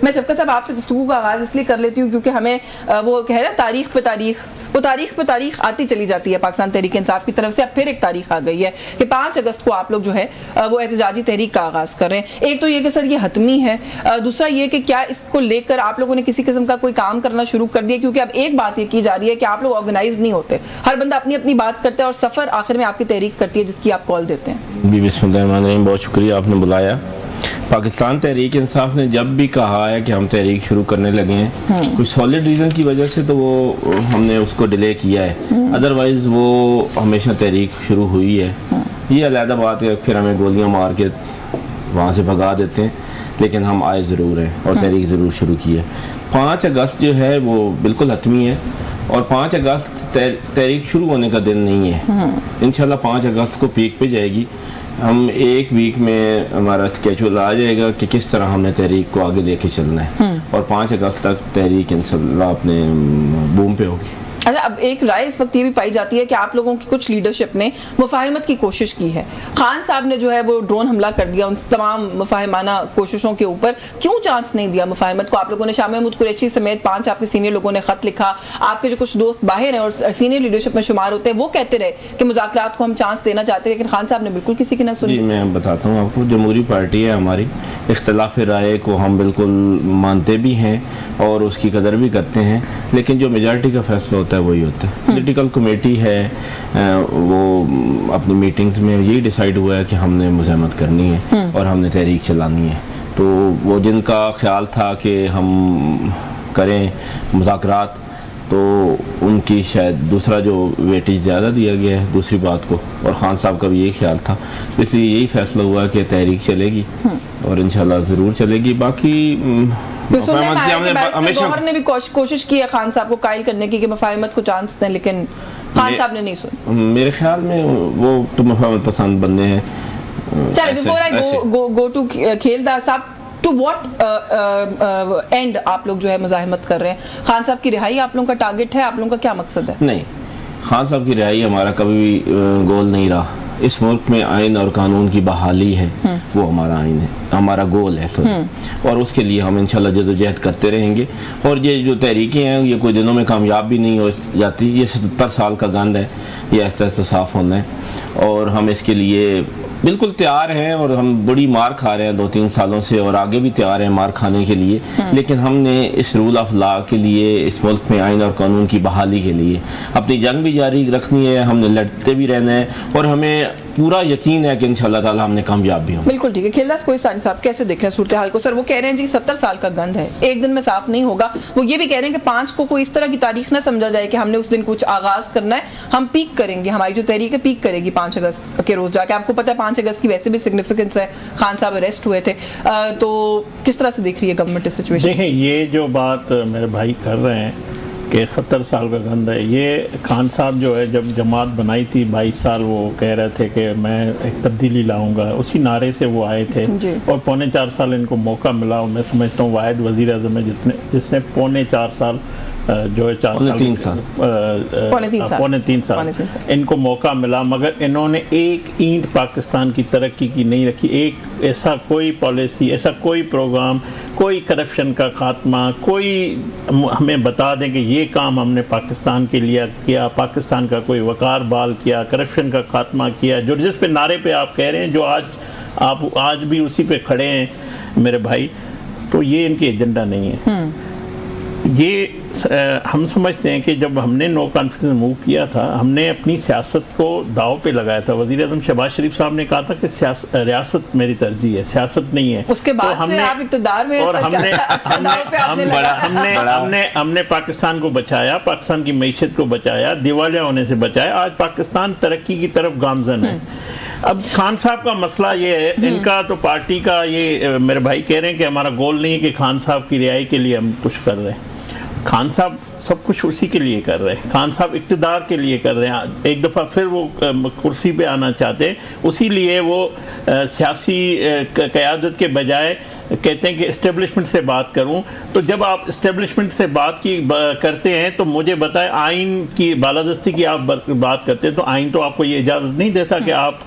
मैं शफकत साहब आपसे गुफ्तगू का आगाज़ इसलिए कर लेती हूँ क्योंकि हमें वो कह रहे हैं तारीख पे तारीख आती चली जाती है पाकिस्तान तहरीक इंसाफ की तरफ से। अब फिर एक तारीख आ गई है कि 5 अगस्त को आप लोग जो है वो एहतजाजी तहरीक का आगाज़ कर रहे हैं। एक तो ये कि सर ये हतमी है, दूसरा ये कि क्या इसको लेकर आप लोगों ने किसी किस्म का कोई काम करना शुरू कर दिया, क्योंकि अब एक बात ये की जा रही है कि आप लोग ऑर्गेनाइज नहीं होते, हर बंदा अपनी अपनी बात करता है और सफ़र आखिर में आपकी तहरीक करती है जिसकी आप कॉल देते हैं। बिस्मिल्लाहिर्रहमानिर्रहीम, बहुत शुक्रिया आपने बुलाया। पाकिस्तान तहरीक इंसाफ ने जब भी कहा है कि हम तहरीक शुरू करने लगे हैं कुछ सॉलिड रीज़न की वजह से तो वो हमने उसको डिले किया है, अदरवाइज़ वो हमेशा तहरीक शुरू हुई है। ये अलहदा बात है, फिर हमें गोलियां मार के वहाँ से भगा देते हैं, लेकिन हम आए ज़रूर हैं और तहरीक ज़रूर शुरू की है। 5 अगस्त जो है वो बिल्कुल हतमी है और 5 अगस्त तहरीक शुरू होने का दिन नहीं है। इंशाल्लाह 5 अगस्त को पीक पे जाएगी। हम एक वीक में हमारा स्केड्यूल आ जाएगा कि किस तरह हमने तहरीक को आगे लेके चलना है और 5 अगस्त तक तहरीक इंशाल्लाह अपने बूम पे होगी। अच्छा, अब एक राय इस वक्त ये भी पाई जाती है कि आप लोगों की कुछ लीडरशिप ने मुफाहिमत की कोशिश की है। खान साहब ने जो है वो ड्रोन हमला कर दिया उन तमाम मुफाहिमाना कोशिशों के ऊपर, क्यों चांस नहीं दिया मुफाहिमत को? आप लोगों ने शाह महमूद कुरैशी समेत 5 आपके सीनियर लोगों ने खत लिखा, आपके जो कुछ दोस्त बाहर हैं और सीनियर लीडरशिप में शुमार होते हैं वो कहते रहे कि मुज़ाकरात को हम चांस देना चाहते हैं, लेकिन खान साहब ने बिल्कुल किसी की ना सुनी। मैं बताता हूँ आपको, जमहूरी पार्टी है हमारी, इख्तलाफ राय को हम बिल्कुल मानते भी हैं और उसकी कदर भी करते हैं, लेकिन जो मेजॉरिटी का फैसला होता है वही होता है। पॉलिटिकल कमेटी है, वो अपनी मीटिंग्स में यही डिसाइड हुआ है कि हमने मुज़ाहमत करनी है और हमने तहरीक चलानी है। तो वो जिनका ख्याल था कि हम करें मुज़ाकरात, तो उनकी शायद दूसरा जो वेटेज ज़्यादा दिया गया है दूसरी बात को, और खान साहब का भी यही ख्याल था, इसलिए यही फैसला हुआ कि तहरीक चलेगी और इंशाल्लाह ज़रूर चलेगी। बाकी गवर्नर ने भी कोशिश की है खान साहब को कायल करने की कि मुफाहिमत को चांस दें, लेकिन खान साहब ने नहीं सुना। मेरे ख्याल में वो तो मुफाहिमत पसंद बंदे हैं। चलिए, बिफोर आई गो टू खेलदार साहब, टू व्हाट एंड आप लोग जो है मुज़ाहिमत कर रहे हैं? खान साहब की रिहाई आप लोगों का टारगेट है? आप लोगों का क्या मकसद है? नहीं, खान साहब की रिहाई हमारा कभी भी गोल नहीं रहा। इस मुल्क में आइन और कानून की बहाली है, वो हमारा आइन है, हमारा गोल है सर, और उसके लिए हम इंशाल्लाह जदोजहद करते रहेंगे। और ये जो तहरीकें हैं ये कोई दिनों में कामयाब भी नहीं हो जाती, ये 70 साल का गंद है, ये आहिस्ता आहिस्ता साफ़ होना है और हम इसके लिए बिल्कुल तैयार हैं और हम बड़ी मार खा रहे हैं 2-3 सालों से और आगे भी तैयार हैं मार खाने के लिए, लेकिन हमने इस रूल ऑफ लॉ के लिए, इस मुल्क में आइन और कानून की बहाली के लिए अपनी जंग भी जारी रखनी है, हमने लड़ते भी रहना है और हमें पूरा यकीन है कि इंशाल्लाह ताला हमने कामयाब भी होंगे। बिल्कुल ठीक है। खेलदास कोहिस्तानी साहब कैसे देख रहे हैं सूरत हाल को? सर वो कह रहे हैं जी 70 साल का गंद है, एक दिन में साफ नहीं होगा। वो ये भी कह रहे हैं कि 5 को कोई इस तरह की तारीख ना समझा जाए कि हमने उस दिन कुछ आगाज करना है, हम पीक करेंगे, हमारी जो तहरीक है पीक करेगी 5 अगस्त के रोज जाके। आपको पता है 5 अगस्त की वैसे भी सिग्निफिकेंस है, खान साहब अरेस्ट हुए थे, तो किस तरह से देख रही है गवर्नमेंट इस सिचुएशन? देखें, ये जो बात मेरे भाई कर रहे हैं कि 70 साल का गंद है, ये खान साहब जो है जब जमात बनाई थी 22 साल वो कह रहे थे कि मैं एक तब्दीली लाऊंगा, उसी नारे से वो आए थे और 4.25 साल इनको मौका मिला। और मैं समझता हूँ वाहिद वज़ीर आज़म है जिसने 4.25 साल जो है 3 साल इनको मौका मिला, मगर इन्होंने एक ईंट पाकिस्तान की तरक्की की नहीं रखी। एक ऐसा कोई पॉलिसी, ऐसा कोई प्रोग्राम, कोई करप्शन का खात्मा, कोई हमें बता दें कि ये काम हमने पाकिस्तान के लिए किया, पाकिस्तान का कोई वकार बहाल किया, करप्शन का खात्मा किया, जो जिस पे नारे पे आप कह रहे हैं, जो आप आज भी उसी पे खड़े हैं मेरे भाई, तो ये इनकी एजेंडा नहीं है। ये हम समझते हैं कि जब हमने नो कॉन्फिडेंस मूव किया था, हमने अपनी सियासत को दाव पे लगाया था। वज़ीर आज़म शहबाज शरीफ साहब ने कहा था कि रियासत मेरी तरजीह है, सियासत नहीं है। उसके बाद तो से आप इक़्तिदार में और हमने पाकिस्तान को बचाया, पाकिस्तान की मईशत को बचाया, दिवालिया होने से बचाया। आज पाकिस्तान तरक्की की तरफ गामज़न है। अब खान साहब का मसला ये है, इनका तो पार्टी का ये मेरे भाई कह रहे हैं कि हमारा गोल नहीं है कि खान साहब की रिहाई के लिए हम कुछ कर रहे हैं। खान साहब सब कुछ उसी के लिए कर रहे हैं, खान साहब इक़्तिदार के लिए कर रहे हैं। एक दफ़ा फिर वो कुर्सी पे आना चाहते हैं, उसी लिए वो सियासी क़यादत के बजाय कहते हैं कि इस्टेब्लिशमेंट से बात करूं, तो जब आप इस्टेब्लिशमेंट से करते हैं तो मुझे बताएं, आइन की बालादस्ती की आप बात करते हैं तो आइन तो आपको ये इजाज़त नहीं देता कि आप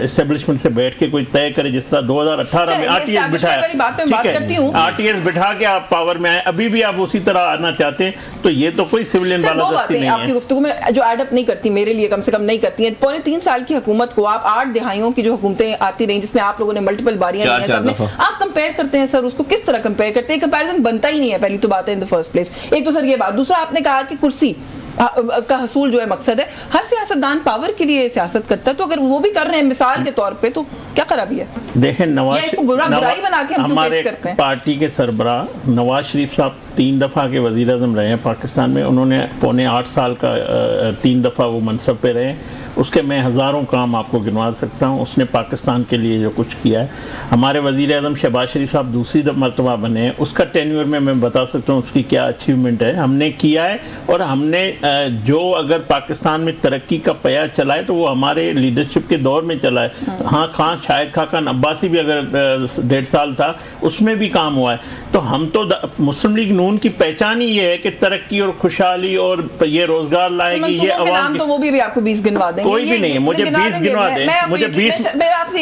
इस्टेब्लिशमेंट से बैठ के कोई तय करें, जिस तरह 2018 में आरटीएस बिठाया, ठीक है, आरटीएस बिठा के आप पावर में आए, अभी भी आप उसी तरह आना चाहते हैं, तो ये तो कोई सिविलियन बालादस्ती नहीं है। आपकी गुफ्तगू में जो एडअप नहीं करती, मेरे लिए कम से कम नहीं करती है। 3.25 साल की हुकूमत को आप 8 दिहाइयों की जो हुकूमतें आती रही, जिसमें आप लोगों ने मल्टीपल बारियां ली हैं सबने, आप कंपेयर करते हैं सर, उसको किस तरह कंपेयर करते हैं? कंपैरिजन बनता ही नहीं है, पहली तो बात है इन द फर्स्ट प्लेस। एक तो सर ये बात, दूसरा आपने कहा कि कुर्सी का हसूल जो है मकसद है, हर सियासतदान पावर के लिए सियासत करता है, तो अगर वो भी कर रहे हैं मिसाल के तौर पे, तो क्या खराबी है? देखें, बुराई बना के हम हमारे पार्टी के सरबराह नवाज शरीफ साहब 3 दफ़ा के वज़ीर आज़म रहे हैं पाकिस्तान में, उन्होंने 8.25 साल का 3 दफ़ा वो मनसब पे रहे, उसके मैं हज़ारों काम आपको गिनवा सकता हूँ, उसने पाकिस्तान के लिए जो कुछ किया है। हमारे वज़ीर आज़म शहबाज शरीफ साहब दूसरी मरतबा बने हैं, उसका टेन्योर में मैं बता सकता हूँ उसकी क्या अचीवमेंट है, हमने किया है, और हमने जो अगर पाकिस्तान में तरक्की का पया चला है तो वो हमारे लीडरशिप के दौर में चला है। हाँ, खान शाहिद खान अब्बासी भी अगर 1.5 साल था, उसमें भी काम हुआ है। तो हम तो मुस्लिम लीग नून की पहचान ही ये है कि तरक्की और खुशहाली और ये रोजगार लाएगी, ये अवाम, तो वो भी आपको 20 गिनवा देंगे, कोई भी नहीं है, मुझे 20 गिनवा दें, मुझे 20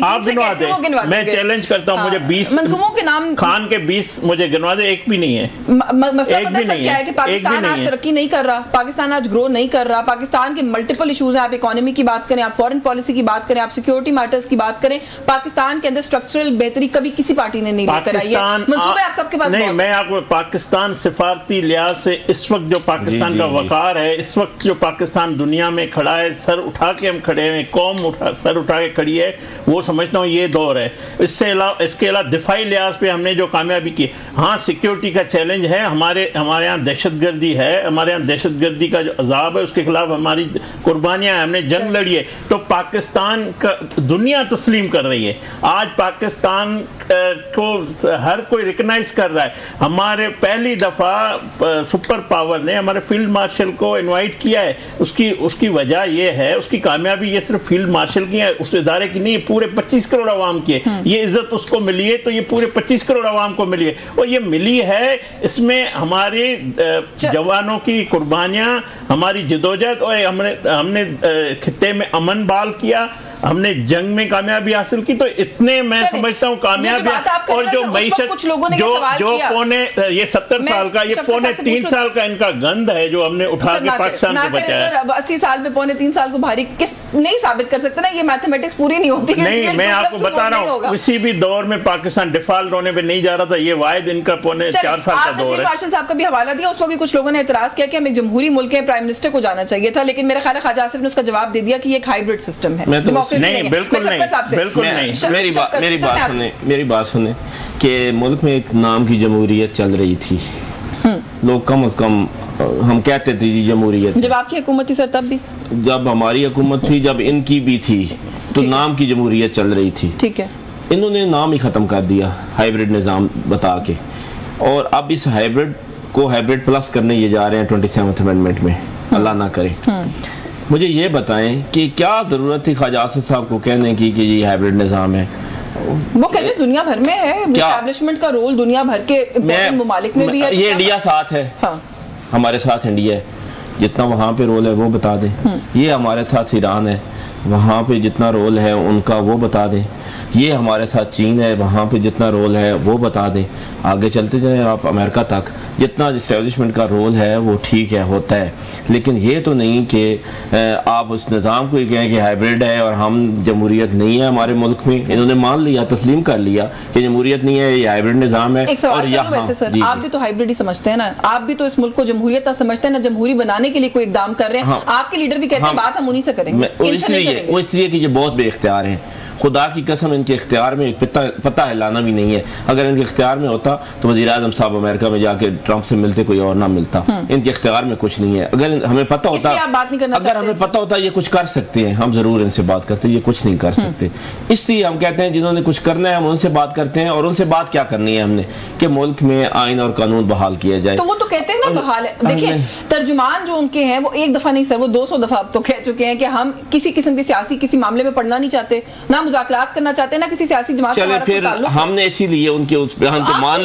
आप गिनवा दें, मैं चैलेंज करता हूँ, मुझे 20 मंसूबों के नाम खान के 20 मुझे गिनवा दे, एक भी नहीं है। मसला पता है क्या है कि पाकिस्तान आज तरक्की नहीं कर रहा, पाकिस्तान आज ग्रो नहीं कर रहा, पाकिस्तान के मल्टीपल इश्यूज हैं, आप इकोनॉमी की बात करें, आप फॉरेन पॉलिसी की बात करें, आप सिक्योरिटी मैटर्स की बात करें, पाकिस्तान के अंदर स्ट्रक्चरल बेहतरी कभी किसी पार्टी ने नहीं लेकर आई है। मंसूबे आप सबके पास नहीं, मैं आपको पाकिस्तान सिफारती लिहाज से इस वक्त जो पाकिस्तान का वकार है, इस वक्त जो पाकिस्तान दुनिया में खड़ा है, सर उठा के हम खड़े हैं, कौम सर उठा के खड़ी है, वो समझता हूँ ये दौर है। इसके अलावा दिफाई लिहाज पे हमने जो कामयाबी की, हाँ सिक्योरिटी का चैलेंज है, हमारे यहाँ दहशतगर्दी है, हमारे यहाँ दहशतगर्दी का जो अजाब है उसके खिलाफ हमारी कुर्बानियाँ, हमने जंग लड़ी है, तो पाकिस्तान का दुनिया तस्लीम कर रही है। आज पाकिस्तान को हर कोई रिकग्नाइज कर रहा है। हमारे पहली दफ़ा सुपर पावर ने हमारे फील्ड मार्शल को इनवाइट किया है, उसकी वजह यह है, उसकी कामयाबी ये सिर्फ फील्ड मार्शल की है, उस इदारे की नहीं, पूरे 25 करोड़ आवाम की है। ये इज्जत उसको मिली है तो ये पूरे 25 करोड़ आवाम को मिली है, और ये मिली है इसमें हमारे जवानों की कुर्बानियाँ, हमारी जदोजहद, और हमने खित्ते में अमन बहाल किया, हमने जंग में कामयाबी हासिल की, तो इतने मैं समझता हूँ कामयाबी। और जो मईशत जो पौने ये 70 साल का, ये पौने 3 साल का इनका गंद है जो हमने उठा के पाकिस्तान को बचाया। 80 साल में पौने 3 साल को भारी किस नहीं साबित कर सकते ना, ये मैथमेटिक्स पूरी नहीं होती है। नहीं, मैं आपको बता रहा हूँ, किसी भी दौर में पाकिस्तान डिफॉल्ट होने पे नहीं जा रहा था, ये वाहिद इनका पौने 4 साल का दौर है। मार्शल साहब का भी हवाला दिया, उस वक्त कुछ लोगों ने एतराज किया कि हम एक जमहूरी मुल्क के प्राइम मिनिस्टर को जाना चाहिए था, लेकिन मेरा ख्याल है ख्वाजा आसिफ ने उसका जवाब दे दिया कि ये एक हाइब्रिड सिस्टम है। नहीं, बिल्कुल नहीं। मेरी बात सुने कि मुल्क में एक नाम की जमहूरियत चल रही थी, लोग कम से कम हम कहते थे जी जमहूरियत। जब आपकी हुकूमत थी सर, तब भी जब हमारी हुकूमत थी, जब इनकी भी थी, तो नाम की जमहूरियत चल रही थी। ठीक है, इन्होंने नाम ही ख़त्म कर दिया हाइब्रिड निज़ाम बता के, और अब इस हाइब्रिड को हाइब्रिड प्लस करने ये जा रहे हैं 27th अमेंडमेंट में, अल्लाह ना करे। मुझे ये बताएं कि क्या ज़रूरत थी ख्वाजा आसिफ साहब को कहने की कि ये हाइब्रिड निज़ाम है? वो कहते हैं दुनिया भर में है, एस्टैब्लिशमेंट का रोल दुनिया भर के इम्पोर्टेंट ममालिक में भी है। ये इंडिया साथ है, हाँ। हमारे साथ इंडिया है, जितना वहाँ पे रोल है वो बता दें। ये हमारे साथ ईरान है, वहाँ पे जितना रोल है उनका वो बता दें। ये हमारे साथ चीन है, वहाँ पे जितना रोल है वो बता दें। आगे चलते जाएं आप अमेरिका तक, जितना इस्टेब्लिशमेंट का रोल है वो ठीक है, होता है, लेकिन ये तो नहीं कि आप उस निज़ाम को ही कहें कि हाइब्रिड है और हम जमहूरियत नहीं है हमारे मुल्क में। इन्होंने मान लिया, तस्लीम कर लिया कि जमहूरियत नहीं है, ये हाइब्रिड निज़ाम है। एक सवाल करूं वैसे सर, आप भी तो हाइब्रिड ही समझते हैं ना, आप भी तो इस मुल्क को जमहूरियत समझते हैं ना, जमहूरी बनाने के लिए कोई इकदाम कर रहे हैं। हाँ, आपके लीडर भी कहते हैं बात हम उन्हीं से करेंगे, इसलिए कि ये बहुत बेइख्तियार हैं। खुदा की कसम इनके इख्तियार में पता हिलाना भी नहीं है। अगर इनके इख्तियार में होता तो वज़ीर आज़म साहब अमेरिका में जाके ट्रंप से मिलते, कोई और ना मिलता। इनके इख्तियार में कुछ नहीं है। अगर हमें पता होता, अगर हमें पता होता ये कुछ कर सकते हैं, हम जरूर इनसे बात करते, ये कुछ नहीं कर सकते। इसलिए हम कहते हैं जिन्होंने कुछ करना है हम उनसे बात करते हैं। और उनसे बात क्या करनी है हमने कि मुल्क में आइन और कानून बहाल किया जाए। तो वो तो कहते हैं ना बहाल है। देखिए तर्जुमान जो उनके हैं वो एक दफा नहीं सर, वो 200 दफा अब तो कह चुके हैं कि हम किसी किस्म के सियासी किसी मामले में पढ़ना नहीं चाहते, ना मुज़ाकरात करना चाहते हैं, ना किसी सियासी जमात से। फिर हमने इसीलिए उनके उस बयान को मान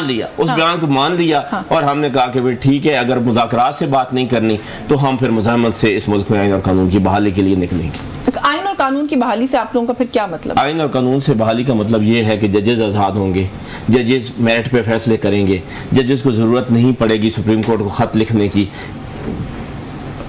लिया उस बयान को मान लिया और हमने कहा कि भाई ठीक है, अगर मुज़ाकरात से बात नहीं करनी तो हम फिर मुज़ाहमत से इस मुल्क में आइन और कानून की बहाली के लिए निकलेंगे। आइन और कानून की बहाली से आप लोगों का फिर क्या मतलब? आइन और कानून से बहाली का मतलब ये है कि जजेस आज़ाद होंगे, जजेस मेरिट पे फैसले करेंगे, जजेस को ज़रूरत नहीं पड़ेगी सुप्रीम कोर्ट को ख़त लिखने की,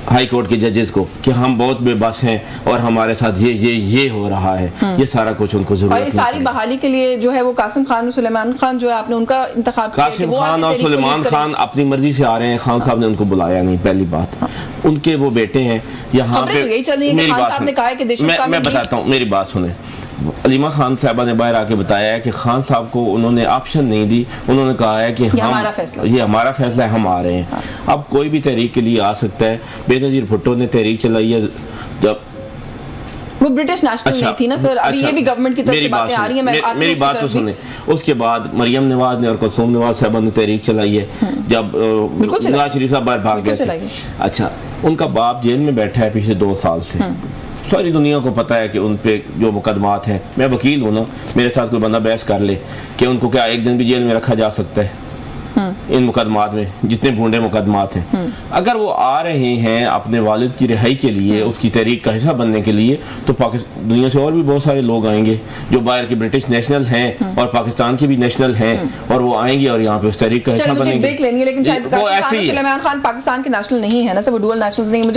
हाई कोर्ट के जजेस को, कि हम बहुत बेबस हैं और हमारे साथ ये हो रहा है। ये सारा कुछ उनको जरूरत और इस सारी बहाली के लिए जो है वो कासिम खान और सुलेमान खान जो है आपने उनका इंतखाब किया। कासिम खान और सुलेमान खान अपनी मर्जी से आ रहे हैं, खान साहब ने उनको बुलाया नहीं, पहली बात। उनके वो बेटे हैं यहाँ पे, यही चल रही है कि खान साहब ने कहा है कि मैं बताता हूँ, मेरी बात सुने। अलीमा खान साहबा ने बाहर आके बताया है कि खान साहब को उन्होंने ऑप्शन नहीं दी, उन्होंने कहा है कि ये हमारा फैसला है, हम आ रहे हैं। अब कोई भी तहरीक के लिए आ सकता है। बेनज़ीर भुट्टो ने तहरीक चलाई है, जब वो ब्रिटिश नेशनल नहीं थी ना सर, अभी ये भी गवर्नमेंट की तरफ से बातें आ रही हैं। मेरी बात तो सुने। उसके बाद मरियम नवाज ने और कुलसूम नवाज साहबा ने तहरीक चलाई है, जब नवाज शरीफ साहब बाहर भाग गए थे। अच्छा, उनका बाप जेल में बैठा है पिछले 2 साल से। सारी दुनिया को पता है कि उन पे जो मुकदमात हैं, मैं वकील हूँ ना, मेरे साथ कोई बंदा बहस कर ले कि उनको क्या एक दिन भी जेल में रखा जा सकता है इन मुकदमात में, जितने बूढ़े मुकदमात हैं। अगर वो आ रहे हैं अपने वालिद की रिहाई के लिए, उसकी तहरीक का हिस्सा बनने के लिए, तो पाकिस्तान दुनिया से और भी बहुत सारे लोग आएंगे जो बाहर के ब्रिटिश नेशनल हैं और पाकिस्तान के भी नेशनल हैं, और वो आएंगे और यहाँ पे उस तहरीक का हिस्सा बनेंगे। लेकिन सुलेमान खान पाकिस्तान के नेशनल नहीं है ना सर, वो डुअल नेशनल नहीं है। मुझे